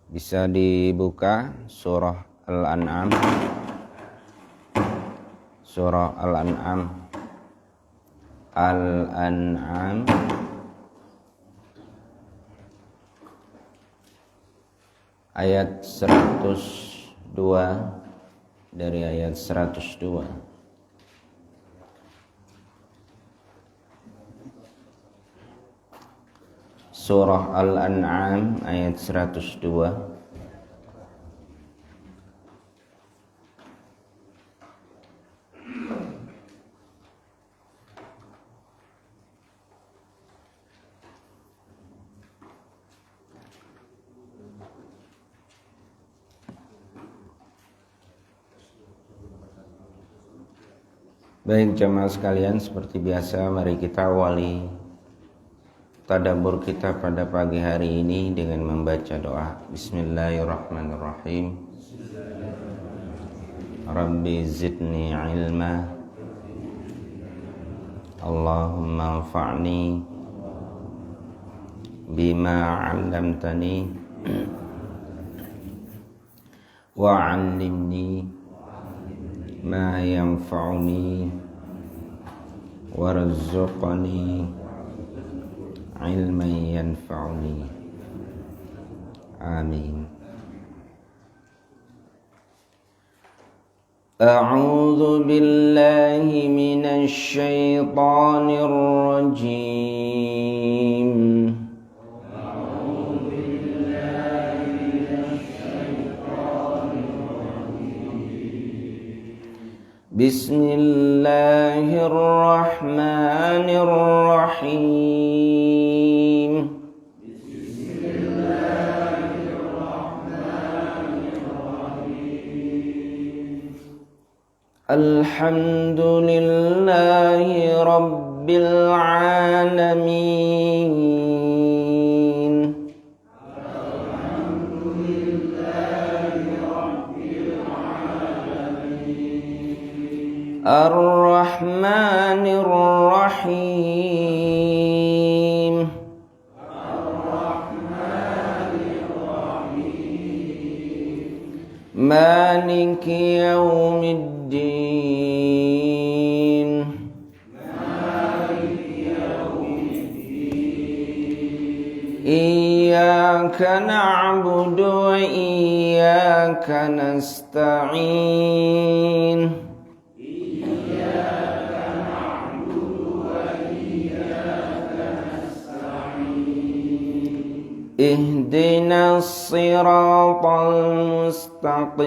Bisa dibuka surah Al-An'am. Surah Al-An'am. Al-An'am ayat 102 dari ayat 102. Surah Al-An'am ayat 102. Baik jemaah sekalian, seperti biasa mari kita awali tadabbur kita pada pagi hari ini dengan membaca doa. Bismillahirrahmanirrahim. Rabbi zidni ilma. Allahumma anfa'ni bima 'allamtani wa 'allimni ma yanfa'uni warzuqni ilman yanfa'uni. Amin. A'udzu billahi minasy syaithanir rajim. Bismillahirrahmanirrahim. Alhamdulillahi rabbil alamin. Ar-Rahmanir Rahim. Maliki yaumiddin. Iyyaka na'budu wa iyyaka nasta'in. Ihdinas siratal mustaqim.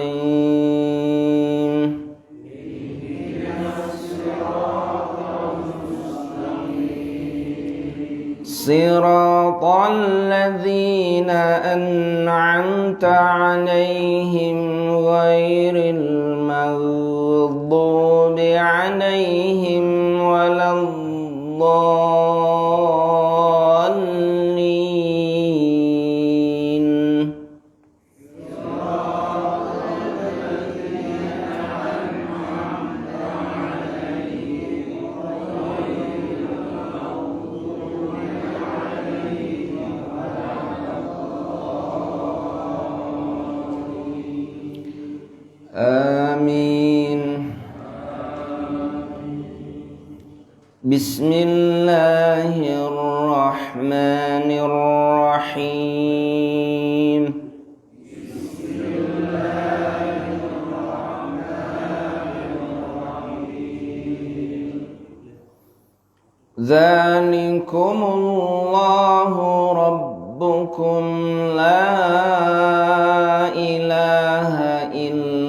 Siratal ladzina an'amta 'alaihim ghairil maghdubi 'alaihim waladdallin. Amin. Bismillahirrahmanirrahim. Dzalikumullahu rabbukum la ilaha illahu.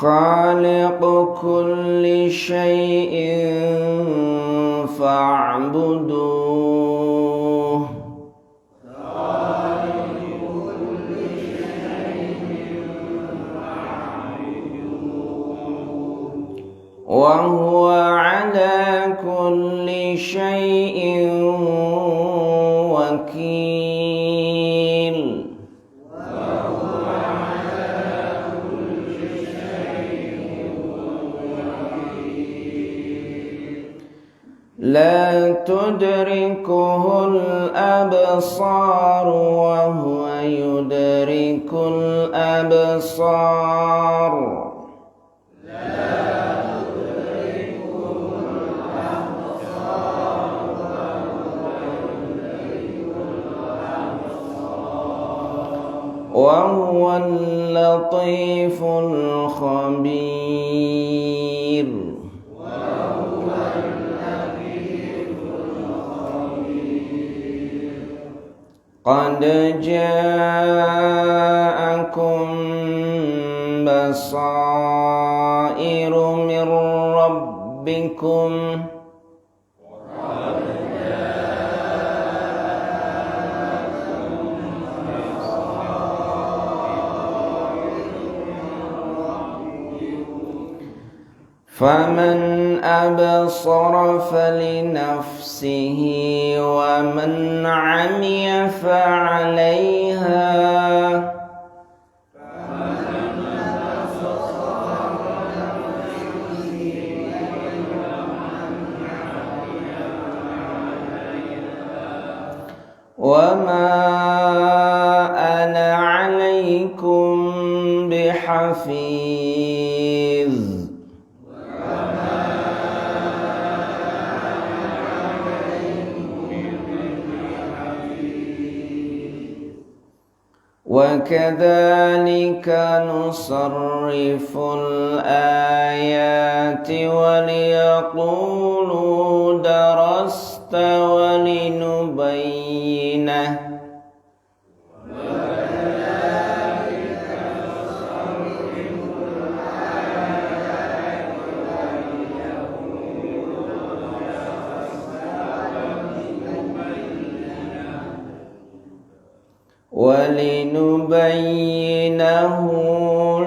Khaliqu kulli syai'in fa'buduh. Wa huwa ala kulli syai'in wakil. Wa huwa tudrikuhul absar wa huwa yudrikul absar. Wa huwal latiful khabir. Qad ja'akum basairu min rabbikum faman absara falinafsihi wa man 'amiya fa'alayha. Wa ma ana 'alaykum bihafiz. وَكَذَلِكَ نُصَرِّفُ الْآيَاتِ وَلِيَقُولُوا دَرَسْتَ وَلِنُبَيِّنَهُ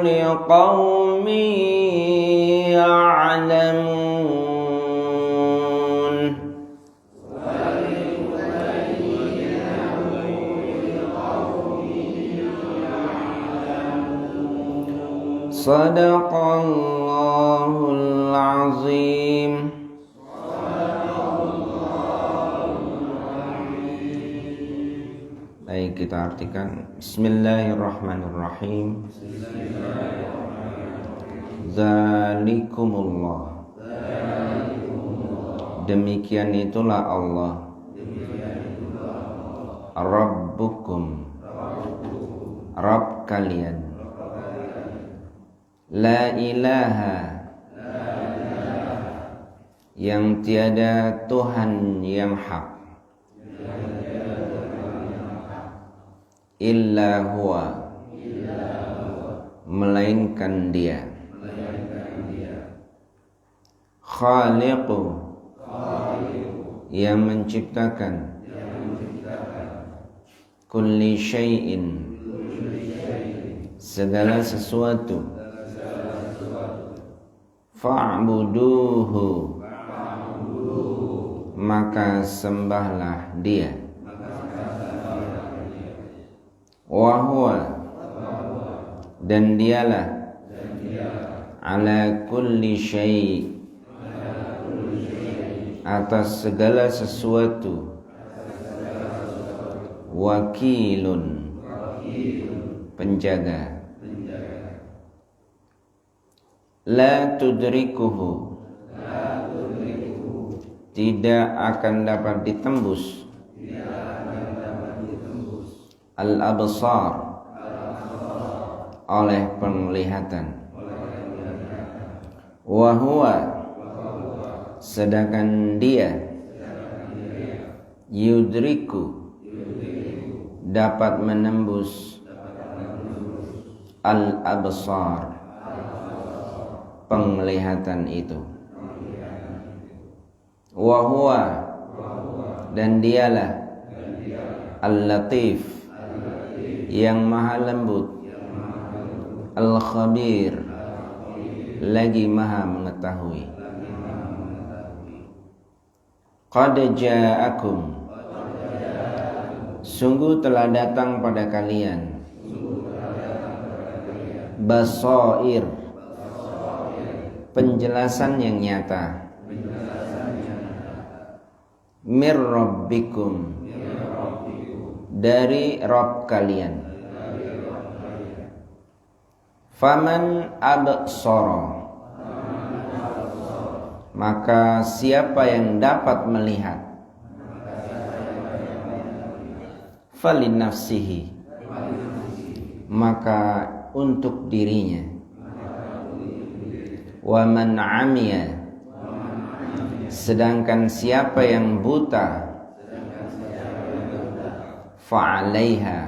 لِقَوْمٍ يَعْلَمُونَ. Sadaqallahul azim. Baik, kita artikan. Bismillahirrahmanirrahim. Zalikumullah. Demikian itulah Allah. Rabbukum. Rabb kalian. La ilaha. Yang tiada Tuhan yang hak. Illa huwa. Melainkan dia. Khaliqu. Yang menciptakan. Kulli syai'in. Segala sesuatu. Fa'buduhu. Maka sembahlah dia. Wa huwa. Dan dialah. Ala kulli syai'. Atas segala sesuatu. Wakilun. Penjaga. La tudrikuhu. Tidak akan dapat ditembus. Al-absar. Oleh penglihatan. Wa huwa. Sedangkan dia. Yudriku. Dapat menembus. Al-absar. Penglihatan itu. Wa huwa. Dan dialah. Al-latif. Yang maha lembut. Al-khabir. Lagi maha mengetahui. Qad ja'akum. Sungguh telah datang pada kalian. Basair. Penjelasan yang nyata. mir rabbikum, dari Rabb kalian. Faman absara, maka siapa yang dapat melihat, falinafsihi, maka untuk dirinya. Wa man amiya, sedangkan siapa yang buta, fa'alaiha,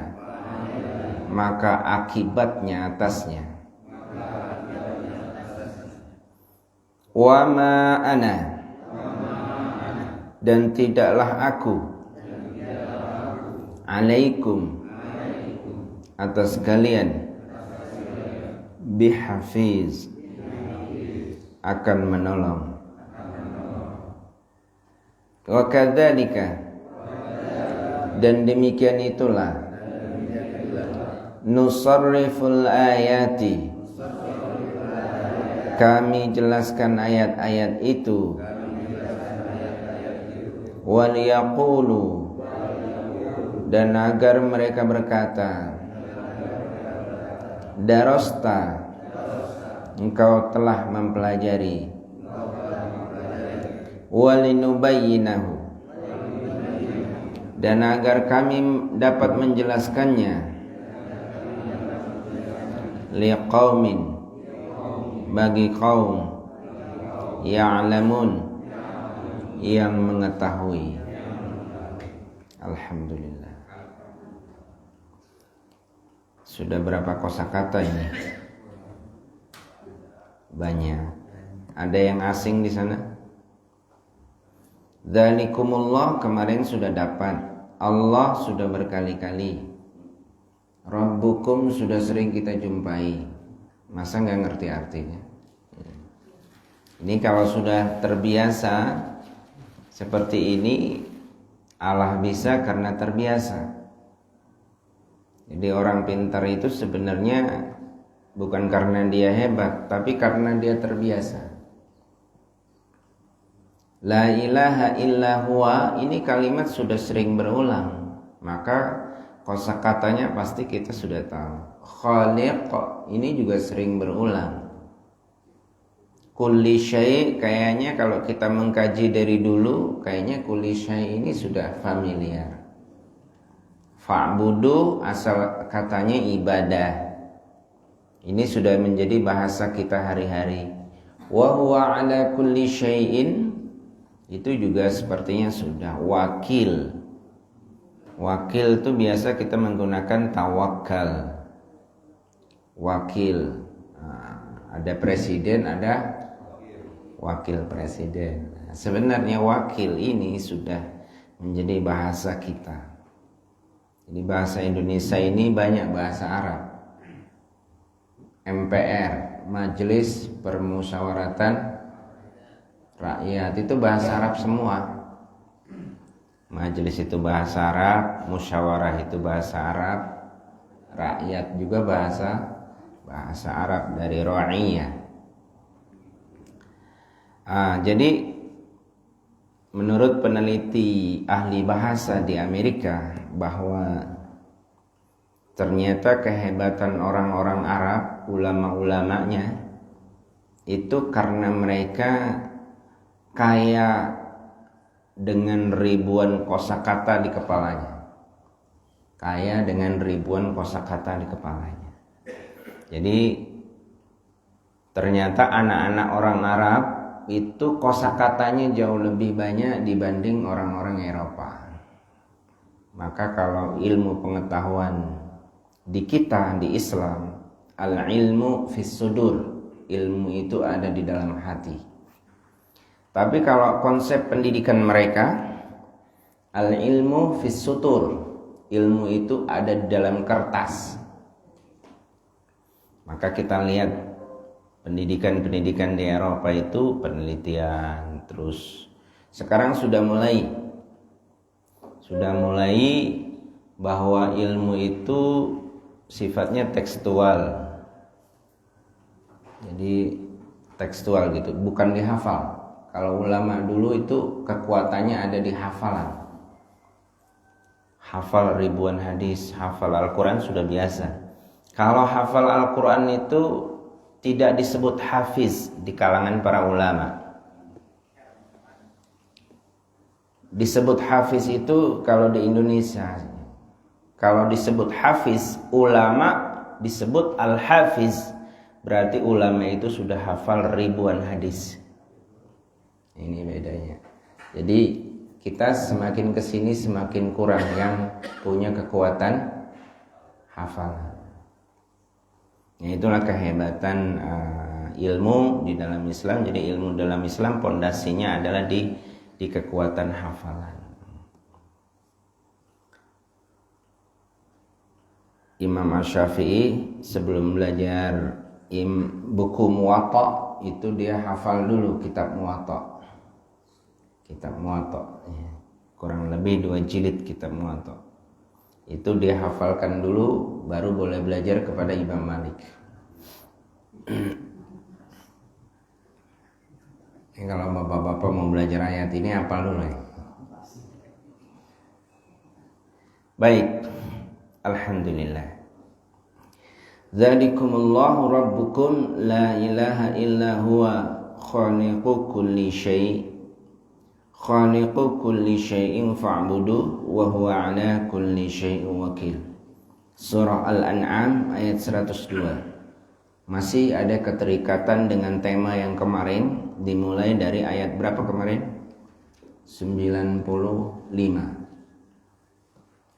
maka akibatnya atasnya. Wa ma ana, dan tidaklah aku, alaikum, atas kalian, bihafiz, akan menolong. Wa kadzalika, dan demikian itulah, nusarriful ayati, kami jelaskan ayat-ayat itu, wal yaqulu, dan agar mereka berkata, darasta, engkau telah mempelajari, walinubayyinahu, dan agar kami dapat menjelaskannya, liqaumin, bagi kaum, ya'lamun, yang mengetahui. Alhamdulillah. Sudah berapa kosakata ini? Banyak. Ada yang asing di sana? Dzalikumullah, kemarin sudah dapat. Allah sudah berkali-kali. Rabbukum sudah sering kita jumpai. Masa nggak ngerti artinya? Ini kalau sudah terbiasa seperti ini, Allah bisa karena terbiasa. Jadi orang pintar itu sebenarnya bukan karena dia hebat, tapi karena dia terbiasa. La ilaha illa huwa, ini kalimat sudah sering berulang, maka kosakatanya pasti kita sudah tahu. Khaliq, ini juga sering berulang. Kulli syai', kayaknya kalau kita mengkaji dari dulu, kayaknya kulli syai' ini sudah familiar. Fa'budu, asal katanya ibadah. Ini sudah menjadi bahasa kita hari-hari. Wa huwa ala kulli syai'in, itu juga sepertinya sudah. Wakil, wakil itu biasa kita menggunakan tawakal. Wakil, ada presiden, ada wakil presiden. Sebenarnya wakil ini sudah menjadi bahasa kita. Jadi bahasa Indonesia ini banyak bahasa Arab. MPR, Majelis Permusyawaratan Rakyat, itu bahasa Arab semua. Majelis itu bahasa Arab, musyawarah itu bahasa Arab, rakyat juga bahasa Arab dari ra'iyah. Jadi menurut peneliti ahli bahasa di Amerika, bahwa ternyata kehebatan orang-orang Arab, ulama-ulamanya, itu karena mereka kaya dengan ribuan kosakata di kepalanya. Kaya dengan ribuan kosakata di kepalanya. Jadi ternyata anak-anak orang Arab itu kosakatanya jauh lebih banyak dibanding orang-orang Eropa. Maka kalau ilmu pengetahuan di kita, di Islam, al-ilmu fis sudur, ilmu itu ada di dalam hati. Tapi kalau konsep pendidikan mereka, al-ilmu fis sutur, ilmu itu ada di dalam kertas. Maka kita lihat pendidikan-pendidikan di Eropa itu penelitian, terus sekarang sudah mulai bahwa ilmu itu sifatnya tekstual. Jadi tekstual gitu, bukan dihafal. Kalau ulama dulu itu kekuatannya ada di hafalan. Hafal ribuan hadis, hafal Al-Quran sudah biasa. Kalau hafal Al-Quran itu tidak disebut hafiz di kalangan para ulama. Disebut hafiz itu kalau di Indonesia. Kalau disebut hafiz, ulama disebut al-hafiz. Berarti ulama itu sudah hafal ribuan hadis. Ini bedanya. Jadi kita semakin kesini semakin kurang yang punya kekuatan hafalan. Ya, itulah kehebatan ilmu di dalam Islam. Jadi ilmu dalam Islam pondasinya adalah di kekuatan hafalan. Imam Asy-Syafi'i sebelum belajar buku Muwatta itu dia hafal dulu kitab Muwatta. Kitab Muwatta, ya. Kurang lebih 2 jilid kitab Muwatta. Itu dia hafalkan dulu, baru boleh belajar kepada Imam Malik. Kalau bapak-bapak mau belajar ayat ini hafal dulu ya. Baik, alhamdulillah. Dzalikumullahu rabbukum la ilaha illa huwa khaliqu kulli syai' khaliqu kulli syai'in fa'buduh wa huwa ala kulli syai'in wakil. Surah Al-An'am ayat 102. Masih ada keterikatan dengan tema yang kemarin, dimulai dari ayat berapa kemarin? 95.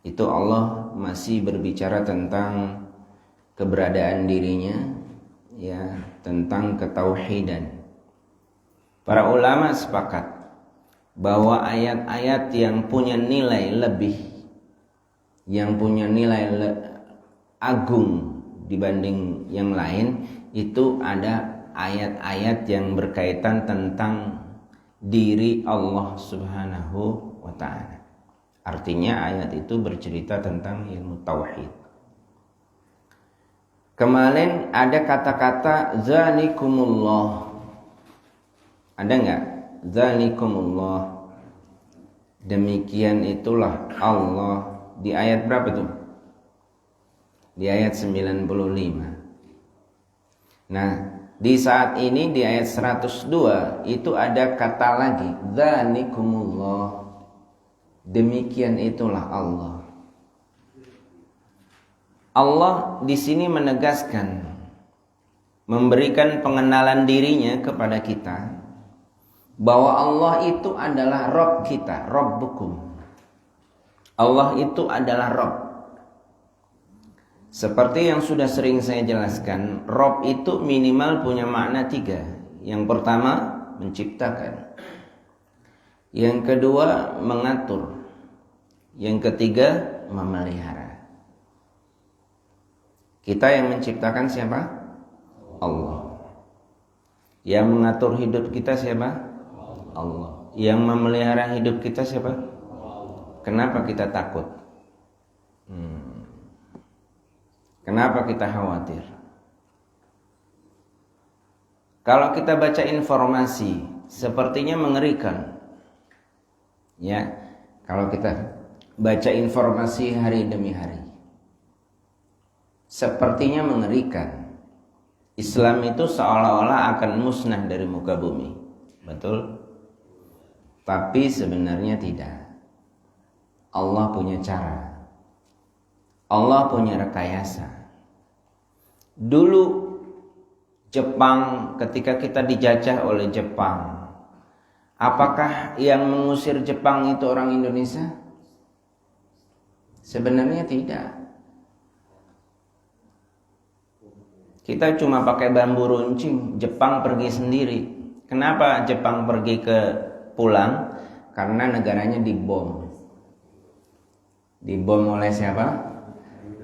Itu Allah masih berbicara tentang keberadaan dirinya, ya, tentang ketauhidan. Para ulama sepakat bahwa ayat-ayat yang punya nilai lebih, yang punya nilai agung dibanding yang lain, itu ada ayat-ayat yang berkaitan tentang diri Allah Subhanahu wa ta'ala. Artinya ayat itu bercerita tentang ilmu tauhid. Kemarin ada kata-kata zalikumullah. Ada enggak? Zalikumullah, demikian itulah Allah. Di ayat berapa tuh? Di ayat 95. Nah, di saat ini di ayat 102 itu ada kata lagi, zalikumullah, demikian itulah Allah. Allah di sini menegaskan, memberikan pengenalan dirinya kepada kita, bahwa Allah itu adalah Rabb kita, Rabbukum. Allah itu adalah Rabb. Seperti yang sudah sering saya jelaskan, Rabb itu minimal punya makna 3. Yang pertama, menciptakan. Yang kedua, mengatur. Yang ketiga, memelihara. Kita yang menciptakan siapa? Allah. Yang mengatur hidup kita siapa? Allah. Yang memelihara hidup kita siapa? Kenapa kita takut? Kenapa kita khawatir? Kalau kita baca informasi, sepertinya mengerikan. Ya, kalau kita baca informasi hari demi hari, sepertinya mengerikan. Islam itu seolah-olah akan musnah dari muka bumi. Betul? Tapi sebenarnya tidak. Allah punya cara. Allah punya rekayasa. Dulu Jepang, ketika kita dijajah oleh Jepang, apakah yang mengusir Jepang itu orang Indonesia? Sebenarnya tidak. Kita cuma pakai bambu runcing, Jepang pergi sendiri. Kenapa Jepang pergi pulang? Karena negaranya dibom. Dibom oleh siapa?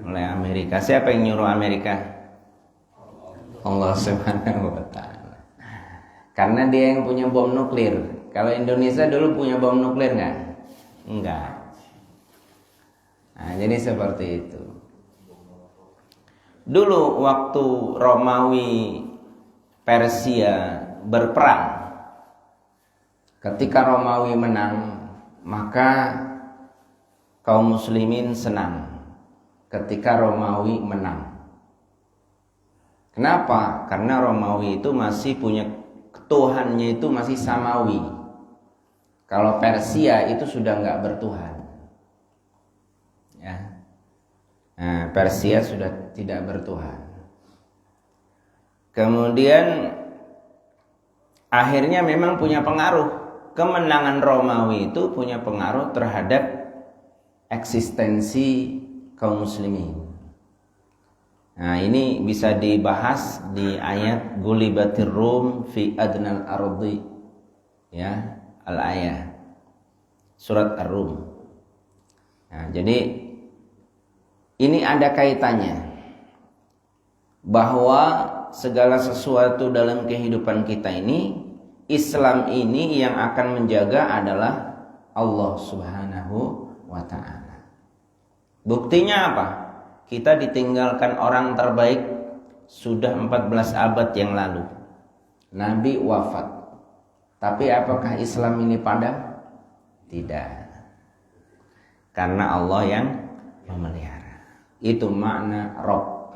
Oleh Amerika. Siapa yang nyuruh Amerika? Allah Subhanahu wa ta'ala. Karena dia yang punya bom nuklir. Kalau Indonesia dulu punya bom nuklir nggak? Enggak. Nah, jadi seperti itu. Dulu waktu Romawi Persia berperang, Ketika Romawi menang, maka kaum muslimin senang ketika Romawi menang. Kenapa? Karena Romawi itu masih punya Tuhannya itu masih samawi. Kalau Persia itu sudah nggak bertuhan. Ya. Nah, Persia sudah tidak bertuhan. Kemudian akhirnya memang punya pengaruh. Kemenangan Romawi itu punya pengaruh terhadap eksistensi kaum muslimin. Nah, ini bisa dibahas di ayat Gulibatir Rum fi adnal ardi, ya, al-ayah surat Ar-Rum. Nah, jadi ini ada kaitannya bahwa segala sesuatu dalam kehidupan kita ini, Islam ini yang akan menjaga adalah Allah Subhanahu wa ta'ala. Buktinya apa? Kita ditinggalkan orang terbaik sudah 14 abad yang lalu. Nabi wafat. Tapi apakah Islam ini padam? Tidak. Karena Allah yang memelihara. Itu makna Rabb.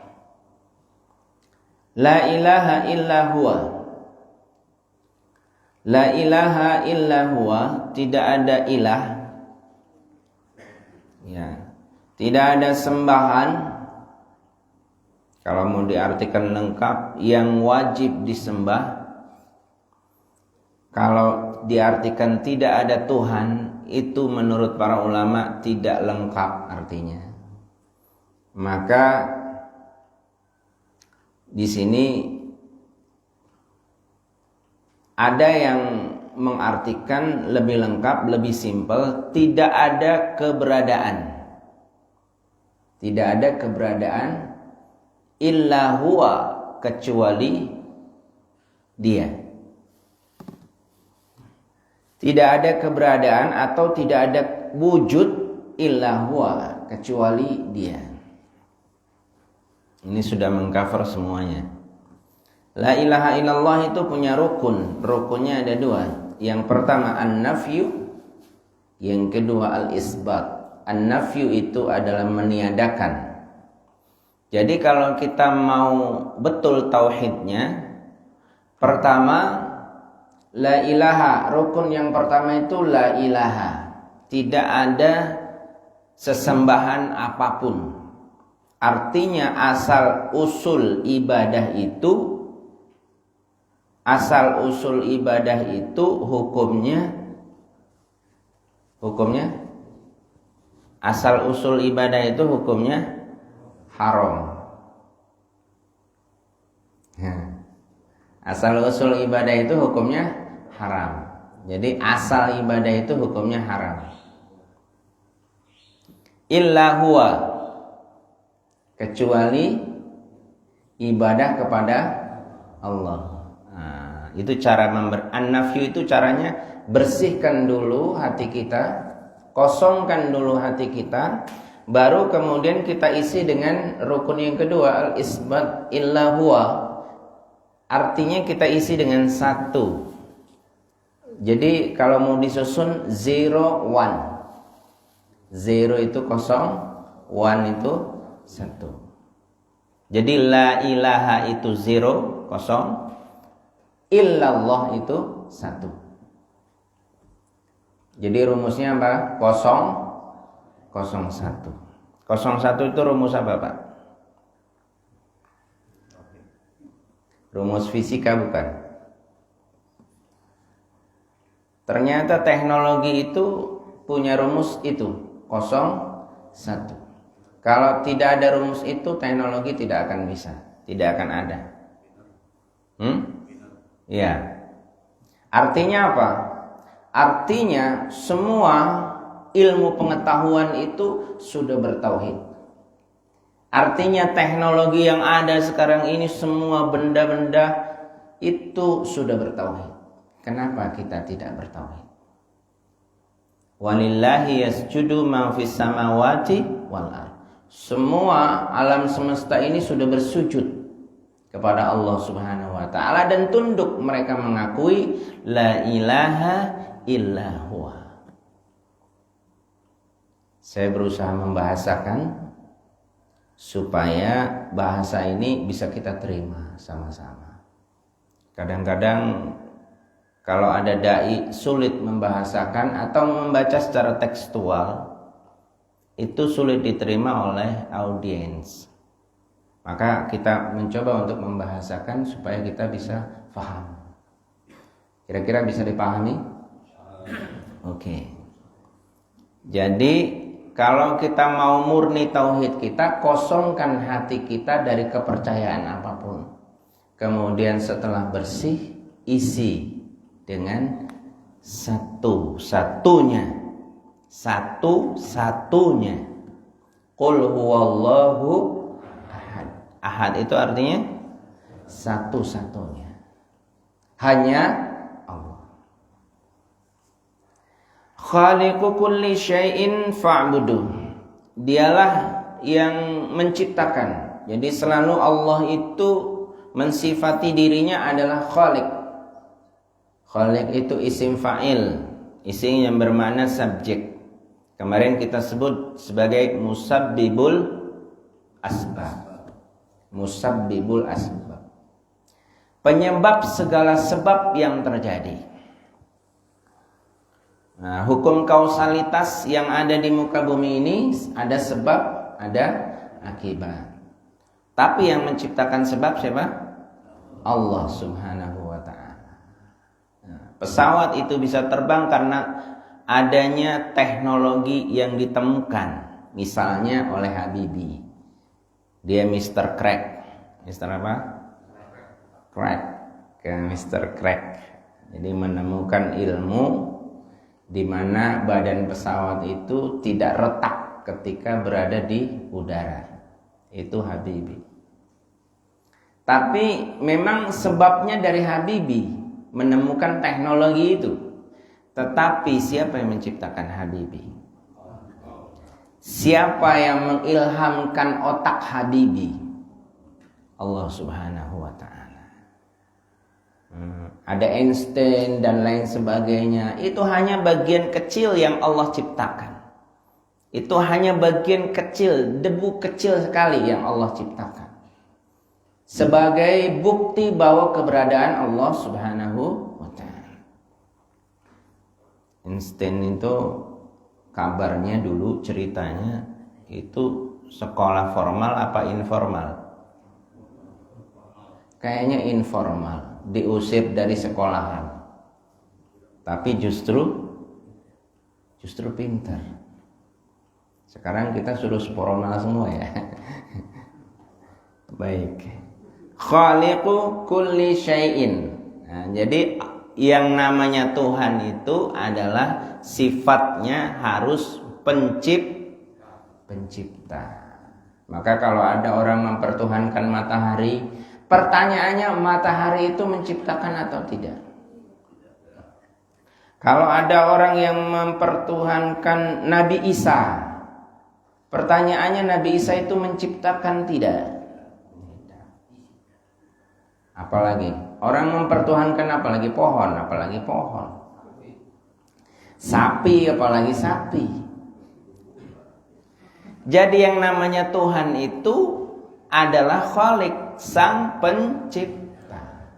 La ilaha illa huwa. La ilaha illa huwa, tidak ada ilah. Ya. Tidak ada sembahan. Kalau mau diartikan lengkap, yang wajib disembah. Kalau diartikan tidak ada Tuhan, itu menurut para ulama tidak lengkap artinya. Maka di sini ada yang mengartikan lebih lengkap, lebih simpel, tidak ada keberadaan. Tidak ada keberadaan illa huwa, kecuali dia. Tidak ada keberadaan atau tidak ada wujud illa huwa, kecuali dia. Ini sudah mengcover semuanya. La ilaha illallah itu punya rukun. Rukunnya ada dua. Yang pertama an-nafyu, yang kedua al-isbat. An-nafyu itu adalah meniadakan. Jadi kalau kita mau betul tauhidnya, pertama la ilaha, rukun yang pertama itu la ilaha. Tidak ada sesembahan apapun. Artinya asal usul ibadah itu hukumnya asal usul ibadah itu hukumnya haram. Asal usul ibadah itu hukumnya haram. Jadi asal ibadah itu hukumnya haram. Illa huwa, kecuali ibadah kepada Allah. Itu cara an-nafyu itu caranya bersihkan dulu hati kita, kosongkan dulu hati kita, baru kemudian kita isi dengan rukun yang kedua al-isbat illa huwa. Artinya kita isi dengan satu. Jadi kalau mau disusun 0, 1. 0 itu kosong, 1 itu 1. Jadi la ilaha itu 0, kosong. Illallah itu 1. Jadi rumusnya apa? 0, 0, 1. 01 itu rumus apa, Pak? Rumus fisika bukan? Ternyata teknologi itu punya rumus itu 0, 1. Kalau tidak ada rumus itu, teknologi tidak akan bisa, tidak akan ada. Ya. Artinya apa? Artinya semua ilmu pengetahuan itu sudah bertauhid. Artinya teknologi yang ada sekarang ini, semua benda-benda itu sudah bertauhid. Kenapa kita tidak bertauhid? Walillahi yasjudu ma fis samawati wal ardh. Semua alam semesta ini sudah bersujud kepada Allah Subhanahu wa taala dan tunduk mereka mengakui la ilaha illa huwa. Saya berusaha membahasakan supaya bahasa ini bisa kita terima sama-sama. Kadang-kadang kalau ada dai sulit membahasakan atau membaca secara tekstual, itu sulit diterima oleh audiens. Maka kita mencoba untuk membahasakan supaya kita bisa paham. Kira-kira bisa dipahami? Oke. Jadi kalau kita mau murni tauhid kita, kosongkan hati kita dari kepercayaan apapun. Kemudian setelah bersih, isi dengan satu-satunya. Satu-satunya. Qul huwallahu ahad. Ahad itu artinya satu-satunya. Hanya Allah. Khaliqu kulli syai'in fa'buduh. Dialah yang menciptakan. Jadi selalu Allah itu mensifati dirinya adalah Khaliq. Khaliq itu isim fa'il, isim yang bermakna subjek. Kemarin kita sebut sebagai musabbibul asbab. Musabbibul asbab, penyebab segala sebab yang terjadi. Nah, hukum kausalitas yang ada di muka bumi ini ada sebab, ada akibat. Tapi yang menciptakan sebab siapa? Allah Subhanahu wa ta'ala. Nah, pesawat itu bisa terbang karena adanya teknologi yang ditemukan, misalnya oleh Habibie. Dia Mr. Crack. Mr. apa? Crack. Mr. Crack. Jadi menemukan ilmu di mana badan pesawat itu tidak retak ketika berada di udara. Itu Habibie. Tapi memang sebabnya dari Habibie menemukan teknologi itu. Tetapi siapa yang menciptakan Habibie? Siapa yang mengilhamkan otak Habibie? Allah Subhanahu wa ta'ala. Ada Einstein dan lain sebagainya. Itu hanya bagian kecil yang Allah ciptakan. Itu hanya bagian kecil, debu kecil sekali yang Allah ciptakan. Sebagai bukti bahwa keberadaan Allah Subhanahu wa ta'ala. Einstein itu kabarnya dulu ceritanya itu sekolah formal apa informal? Kayaknya informal, diusir dari sekolahan. Tapi justru pintar. Sekarang kita suruh formal semua ya. Baik. Khaliqu kulli syai'in. Nah, jadi yang namanya Tuhan itu adalah sifatnya harus pencipta. Maka kalau ada orang mempertuhankan matahari, pertanyaannya matahari itu menciptakan atau tidak? Kalau ada orang yang mempertuhankan Nabi Isa, pertanyaannya Nabi Isa itu menciptakan tidak? Apalagi orang mempertuhankan apalagi pohon, sapi, apalagi sapi. Jadi yang namanya Tuhan itu adalah Khaliq, sang pencipta,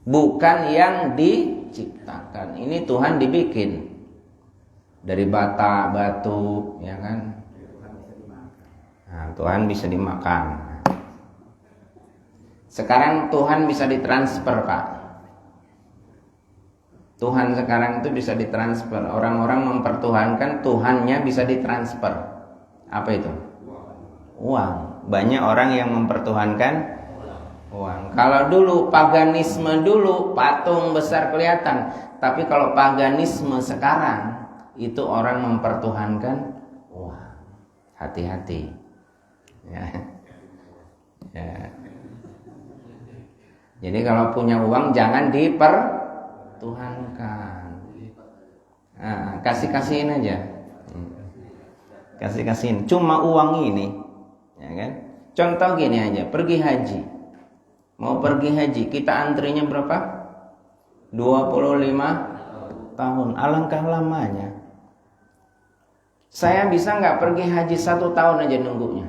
bukan yang diciptakan. Ini Tuhan dibikin dari bata, batu, ya kan? Nah, Tuhan bisa dimakan. Sekarang Tuhan bisa ditransfer, Pak. Tuhan sekarang itu bisa ditransfer. Orang-orang mempertuhankan Tuhannya bisa ditransfer. Apa itu? Uang. Banyak orang yang mempertuhankan uang. Kalau dulu paganisme dulu patung besar kelihatan, tapi kalau paganisme sekarang itu orang mempertuhankan uang. Hati-hati. Ya. Ya. Jadi kalau punya uang jangan dipertuhankan. Nah, kasih-kasihin aja. Kasih-kasihin. Cuma uang ini, ya kan? Contoh gini aja, pergi haji. Mau pergi haji, kita antrinya berapa? 25 tahun. Alangkah lamanya. Saya bisa nggak pergi haji 1 tahun aja nunggunya?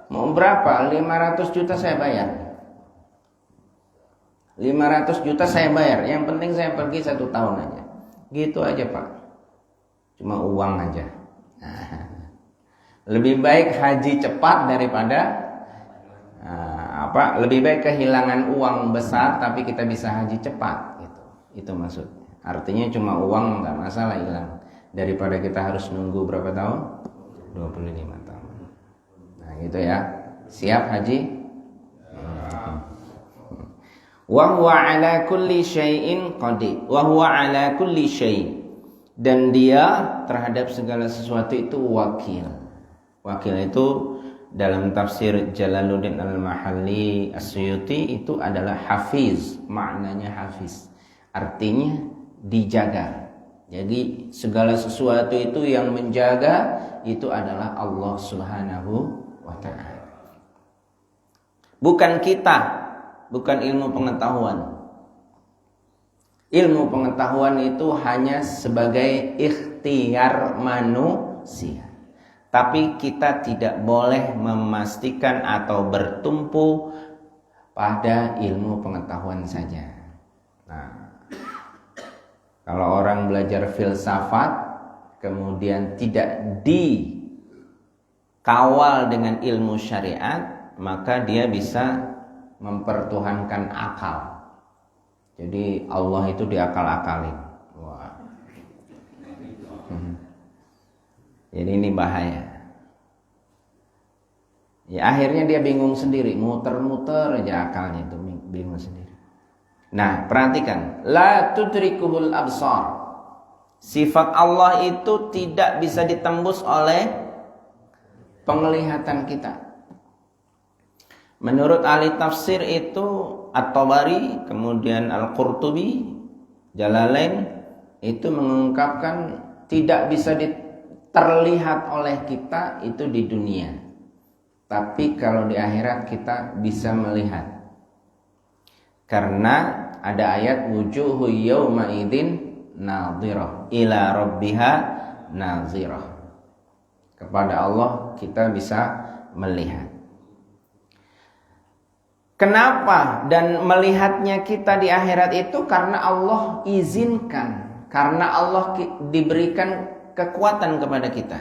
Mau berapa? 500 juta saya bayar. 500 juta saya bayar. Yang penting saya pergi 1 tahun aja. Gitu aja Pak. Cuma uang aja. Lebih baik haji cepat daripada lebih baik kehilangan uang besar tapi kita bisa haji cepat gitu. Itu maksudnya. Artinya cuma uang nggak masalah hilang daripada kita harus nunggu berapa tahun? 25 tahun. Nah, gitu ya. Siap haji? Wa huwa ala kulli syai'in qadir. Wa huwa ala kulli syai'. Dan dia terhadap segala sesuatu itu wakil. Wakil itu dalam tafsir Jalaluddin Al-Mahalli As-Suyuti itu adalah hafiz, maknanya hafiz. Artinya dijaga. Jadi segala sesuatu itu yang menjaga itu adalah Allah Subhanahu wa ta'ala. Bukan kita, bukan ilmu pengetahuan. Ilmu pengetahuan itu hanya sebagai ikhtiar manusia. Tapi kita tidak boleh memastikan atau bertumpu pada ilmu pengetahuan saja. Nah, kalau orang belajar filsafat kemudian tidak dikawal dengan ilmu syariat, maka dia bisa mempertuhankan akal. Jadi Allah itu diakal-akalin. Wah. Jadi ini bahaya. Ya akhirnya dia bingung sendiri, muter-muter aja akalnya itu bingung sendiri. Nah, perhatikan, la tudrikuhul absar. Sifat Allah itu tidak bisa ditembus oleh penglihatan kita. Menurut ahli tafsir itu At-Tabari, kemudian Al-Qurtubi, Jalalain itu mengungkapkan tidak bisa terlihat oleh kita itu di dunia. Tapi kalau di akhirat kita bisa melihat. Karena ada ayat wujuhu yawma idzin nadhirah ila rabbiha nadhirah. Kepada Allah kita bisa melihat. Kenapa dan melihatnya kita di akhirat itu karena Allah izinkan, karena Allah diberikan kekuatan kepada kita.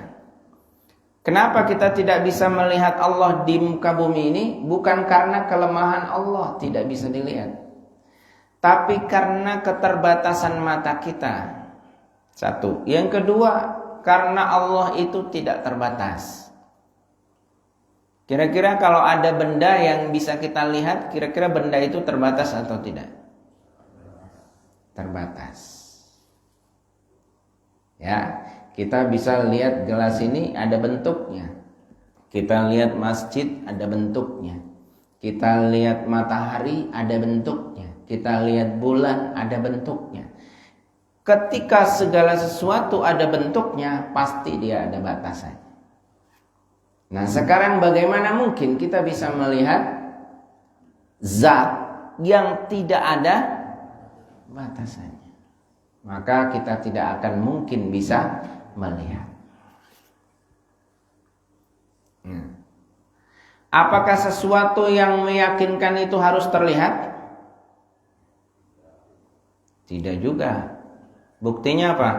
Kenapa kita tidak bisa melihat Allah di muka bumi ini? Bukan karena kelemahan Allah tidak bisa dilihat, tapi karena keterbatasan mata kita. Satu. Yang kedua, karena Allah itu tidak terbatas. Kira-kira kalau ada benda yang bisa kita lihat, kira-kira benda itu terbatas atau tidak? Terbatas. Ya, kita bisa lihat gelas ini ada bentuknya. Kita lihat masjid ada bentuknya. Kita lihat matahari ada bentuknya. Kita lihat bulan ada bentuknya. Ketika segala sesuatu ada bentuknya, pasti dia ada batasannya. Nah, sekarang bagaimana mungkin kita bisa melihat zat yang tidak ada batasannya? Maka kita tidak akan mungkin bisa melihat. Apakah sesuatu yang meyakinkan itu harus terlihat? Tidak juga. Buktinya apa?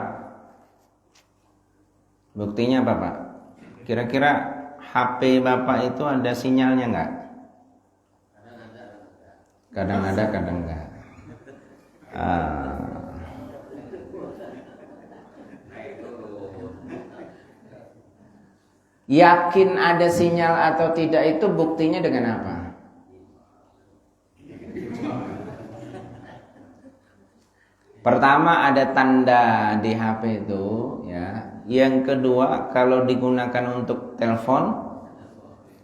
Buktinya apa, Pak? Kira-kira HP Bapak itu ada sinyalnya enggak? Kadang ada, kadang enggak. Yakin ada sinyal atau tidak itu buktinya dengan apa? Pertama ada tanda di HP itu, ya. Yang kedua kalau digunakan untuk telepon,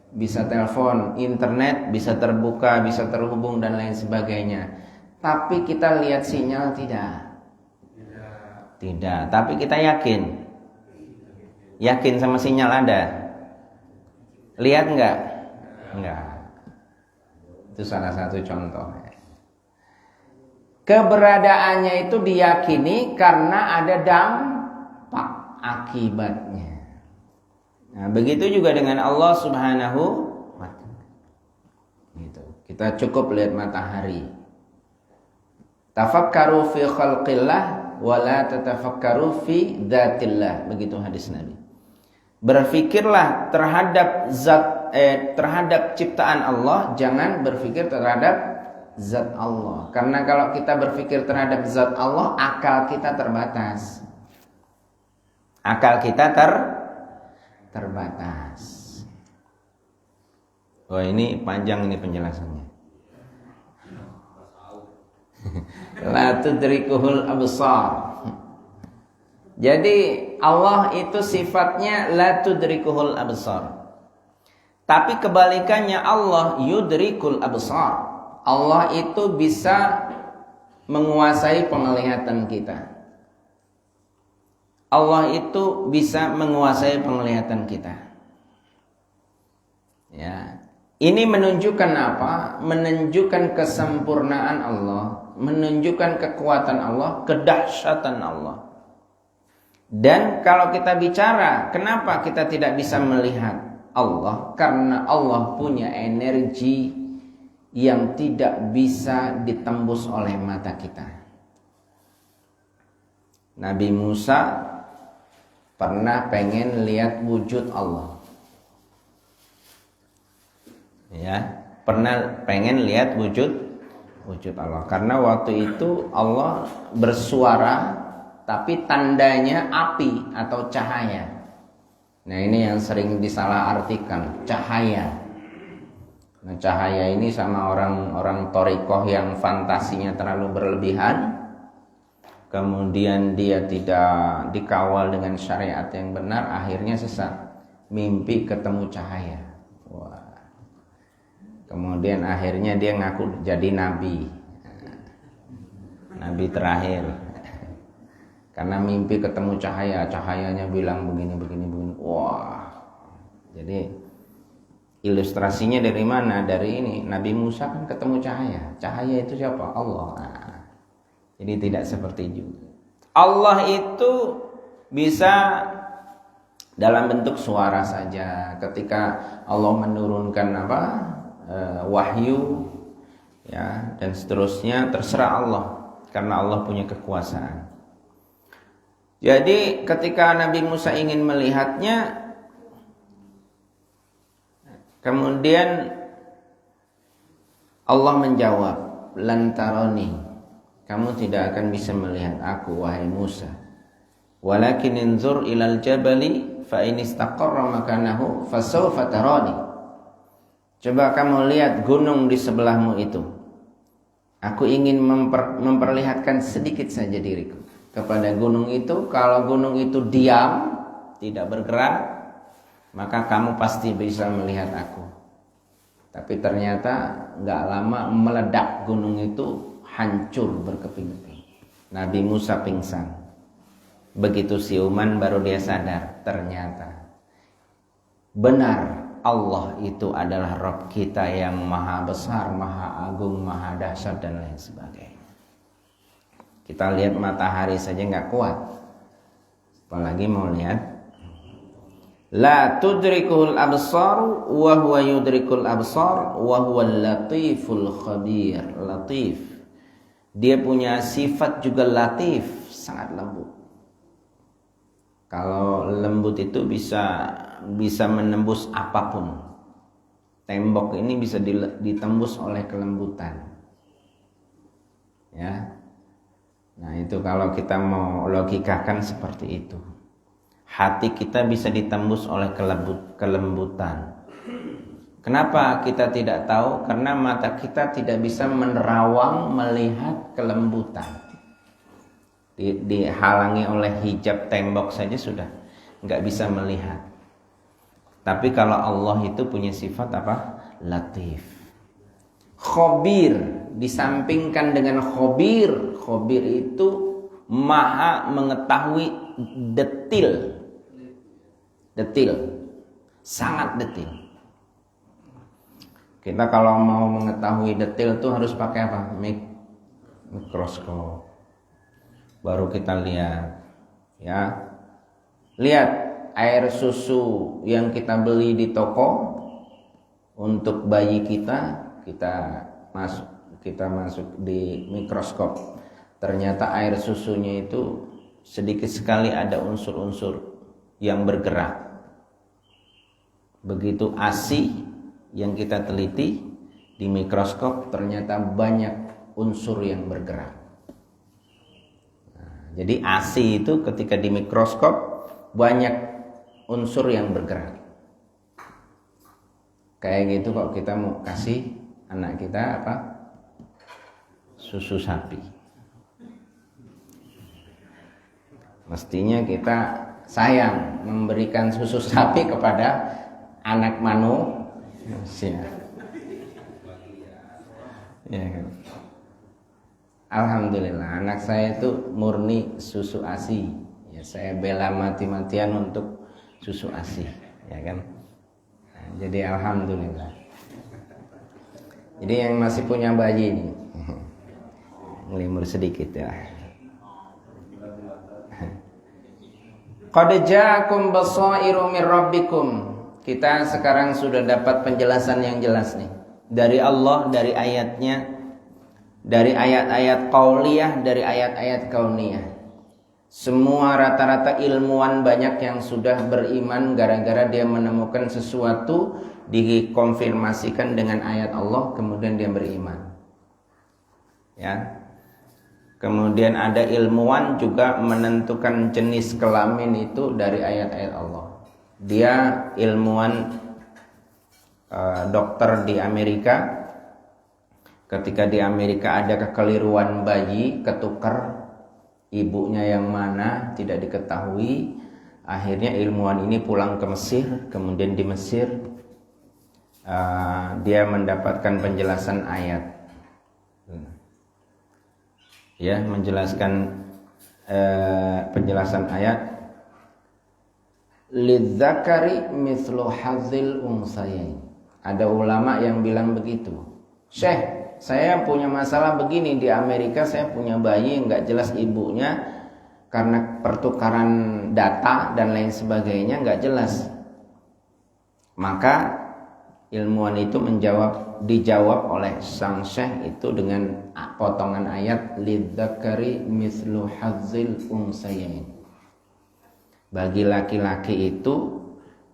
bisa telepon, internet bisa terbuka, bisa terhubung dan lain sebagainya. Tapi kita lihat sinyal tidak? Tidak. Tapi kita yakin. Yakin sama sinyal ada? Lihat enggak? Enggak. Itu salah satu contoh. Keberadaannya itu diyakini karena ada dampak akibatnya. Nah, begitu juga dengan Allah Subhanahu wa ta'ala. Gitu. Kita cukup lihat matahari. Tafakkaru fi khalqillah wa la tatafakkaru fi dzatillah. Begitu hadis Nabi. Berfikirlah terhadap terhadap ciptaan Allah, jangan berfikir terhadap zat Allah. Karena kalau kita berpikir terhadap zat Allah, akal kita terbatas. Akal kita terbatas. Oh, ini panjang ini penjelasannya. La tudrikuhul absar. Jadi Allah itu sifatnya la tudrikuhul absar. Tapi kebalikannya Allah yudrikul absar. Allah itu bisa menguasai penglihatan kita. Allah itu bisa menguasai penglihatan kita. Ya. Ini menunjukkan apa? Menunjukkan kesempurnaan Allah, menunjukkan kekuatan Allah, kedahsyatan Allah. Dan kalau kita bicara, kenapa kita tidak bisa melihat Allah? Karena Allah punya energi yang tidak bisa ditembus oleh mata kita. Nabi Musa pernah pengen lihat wujud Allah. Ya, pernah pengen lihat wujud Allah. Karena waktu itu Allah bersuara, tapi tandanya api atau cahaya. Nah, ini yang sering disalahartikan, cahaya. Nah, cahaya ini sama orang-orang thariqah yang fantasinya terlalu berlebihan. Kemudian dia tidak dikawal dengan syariat yang benar, akhirnya sesat. Mimpi ketemu cahaya. Wah. Kemudian akhirnya dia ngaku jadi nabi. Nabi terakhir. Karena mimpi ketemu cahaya, cahayanya bilang begini. Wah. Jadi ilustrasinya dari mana? Dari ini. Nabi Musa kan ketemu cahaya. Cahaya itu siapa? Allah. Nah, jadi tidak seperti juga. Allah itu bisa dalam bentuk suara saja. Ketika Allah menurunkan wahyu, ya, dan seterusnya, terserah Allah. Karena Allah punya kekuasaan. Jadi ketika Nabi Musa ingin melihatnya, kemudian Allah menjawab, lantaroni, kamu tidak akan bisa melihat aku wahai Musa. Walakin inzur ilal jabali fa in istaqarra makanahu fasawfa tarani. Coba kamu lihat gunung di sebelahmu itu. Aku ingin memperlihatkan sedikit saja diriku kepada gunung itu. Kalau gunung itu diam, tidak bergerak, maka kamu pasti bisa melihat aku. Tapi ternyata gak lama meledak, gunung itu hancur berkeping-keping. Nabi Musa pingsan. Begitu siuman baru dia sadar, ternyata benar Allah itu adalah Rabb kita yang maha besar, maha agung, maha dahsyat dan lain sebagainya. Kita lihat matahari saja gak kuat, apalagi mau lihat. La tudrikul absar wa huwa yudrikul absar wa huwal latiful khabir. Latif, dia punya sifat juga latif, sangat lembut. Kalau lembut itu bisa menembus apapun. Tembok ini bisa ditembus oleh kelembutan. Ya. Nah, itu kalau kita mau logikakan seperti itu. Hati kita bisa ditembus oleh kelembutan. Kenapa kita tidak tahu? Karena mata kita tidak bisa menerawang melihat kelembutan. Dihalangi oleh hijab tembok saja sudah nggak bisa melihat. Tapi kalau Allah itu punya sifat apa? Latif. Khabir, disampingkan dengan khabir. Khabir itu maha mengetahui detil, sangat detil. Kita kalau mau mengetahui detail tuh harus pakai apa? Mikroskop. Baru kita lihat, ya. Lihat air susu yang kita beli di toko untuk bayi kita masuk di mikroskop. Ternyata air susunya itu sedikit sekali ada unsur-unsur yang bergerak. Begitu ASI yang kita teliti di mikroskop ternyata banyak unsur yang bergerak. Nah, jadi ASI itu ketika di mikroskop banyak unsur yang bergerak. Kayak gitu kok kita mau kasih anak kita apa? Susu sapi. Mestinya kita sayang memberikan susu sapi kepada anak manusia. Ya kan? Alhamdulillah anak saya itu murni susu ASI. Ya, saya bela mati-matian untuk susu ASI, ya kan? Nah, jadi alhamdulillah. Jadi yang masih punya bayi ini ngelimur sedikit ya. Qad ja'akum basairu mir rabbikum. Kita sekarang sudah dapat penjelasan yang jelas nih dari Allah, dari ayatnya, dari ayat-ayat qauliyah, dari ayat-ayat kauniyah. Semua rata-rata ilmuwan banyak yang sudah beriman gara-gara dia menemukan sesuatu, dikonfirmasikan dengan ayat Allah, kemudian dia beriman. Ya. Kemudian ada ilmuwan juga menentukan jenis kelamin itu dari ayat-ayat Allah. Dia ilmuwan dokter di Amerika. Ketika di Amerika ada kekeliruan bayi, ketukar ibunya yang mana tidak diketahui. Akhirnya ilmuwan ini pulang ke Mesir. Kemudian di Mesir dia mendapatkan penjelasan ayat. Ya, menjelaskan penjelasan ayat lidzakari mithlu hadzil unsayain. Ada ulama yang bilang begitu. Syekh, saya punya masalah begini di Amerika, saya punya bayi nggak jelas ibunya karena pertukaran data dan lain sebagainya nggak jelas. Maka ilmuwan itu dijawab oleh sang syekh itu dengan potongan ayat lidzakari mithlu hadzil unsayain. Bagi laki-laki itu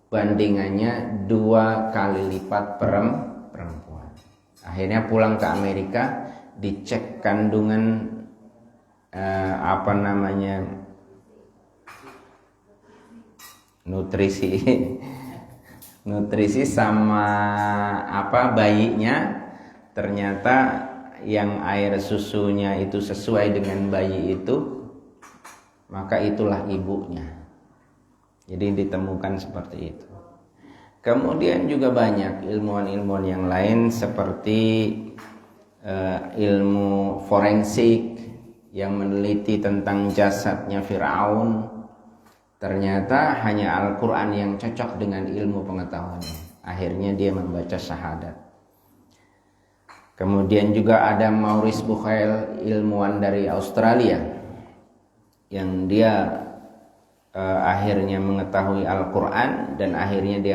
bandingannya 2 kali lipat perempuan. Akhirnya pulang ke Amerika, dicek kandungan nutrisi sama bayinya, ternyata yang air susunya itu sesuai dengan bayi itu, maka itulah ibunya. Jadi ditemukan seperti itu. Kemudian juga banyak ilmuwan-ilmuwan yang lain seperti ilmu forensik yang meneliti tentang jasadnya Fir'aun. Ternyata hanya Al-Quran yang cocok dengan ilmu pengetahuannya. Akhirnya dia membaca syahadat. Kemudian juga ada Maurice Bucaille, ilmuwan dari Australia, yang dia akhirnya mengetahui Al-Quran dan akhirnya dia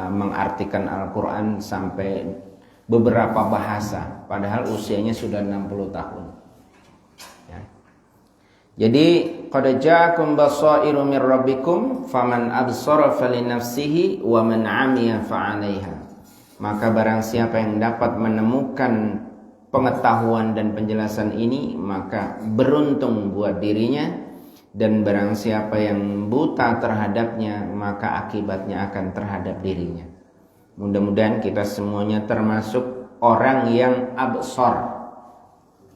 mengartikan Al-Quran sampai beberapa bahasa, padahal usianya sudah 60 tahun. Ya. Jadi qad ja'akum basairu mir rabbikum faman absara falinafsihi wa man 'amiya fa'alaiha. Maka barang siapa yang dapat menemukan pengetahuan dan penjelasan ini, maka beruntung buat dirinya, dan barang siapa yang buta terhadapnya, maka akibatnya akan terhadap dirinya. Mudah-mudahan kita semuanya termasuk orang yang absar,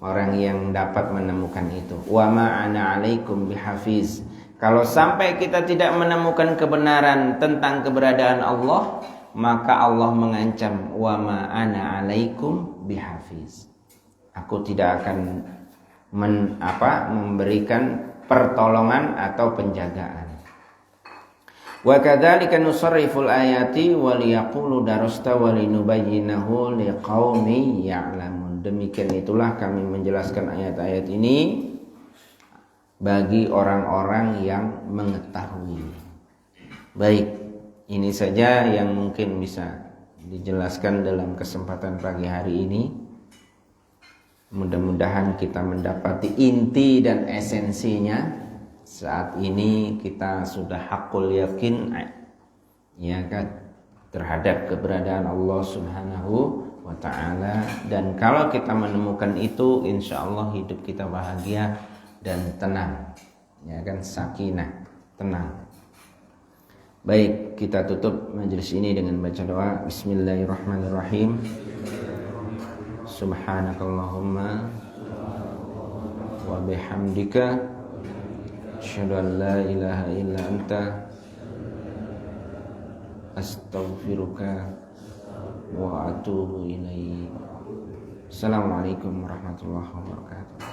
orang yang dapat menemukan itu. Wa ma ana 'alaikum bihafiz. Kalau sampai kita tidak menemukan kebenaran tentang keberadaan Allah, maka Allah mengancam, wa ma ana 'alaikum bihafiz. Aku tidak akan memberikan pertolongan atau penjagaan. Wa kadzalika nusarriful ayati wa liyaqulu darasta wa linubayyinahu liqaumi ya'lamun. Demikian itulah kami menjelaskan ayat-ayat ini bagi orang-orang yang mengetahui. Baik, ini saja yang mungkin bisa dijelaskan dalam kesempatan pagi hari ini. Mudah-mudahan kita mendapati inti dan esensinya. Saat ini kita sudah hakul yakin, ya kan, terhadap keberadaan Allah Subhanahu wa ta'ala. Dan kalau kita menemukan itu, insya Allah hidup kita bahagia dan tenang, ya kan, sakinah, tenang. Baik, kita tutup majelis ini dengan baca doa. Bismillahirrahmanirrahim. Subhanakallahumma wa bihamdika asyhadu an la ilaha illa anta astaghfiruka wa atubu ilaik. Assalamualaikum warahmatullahi wabarakatuh.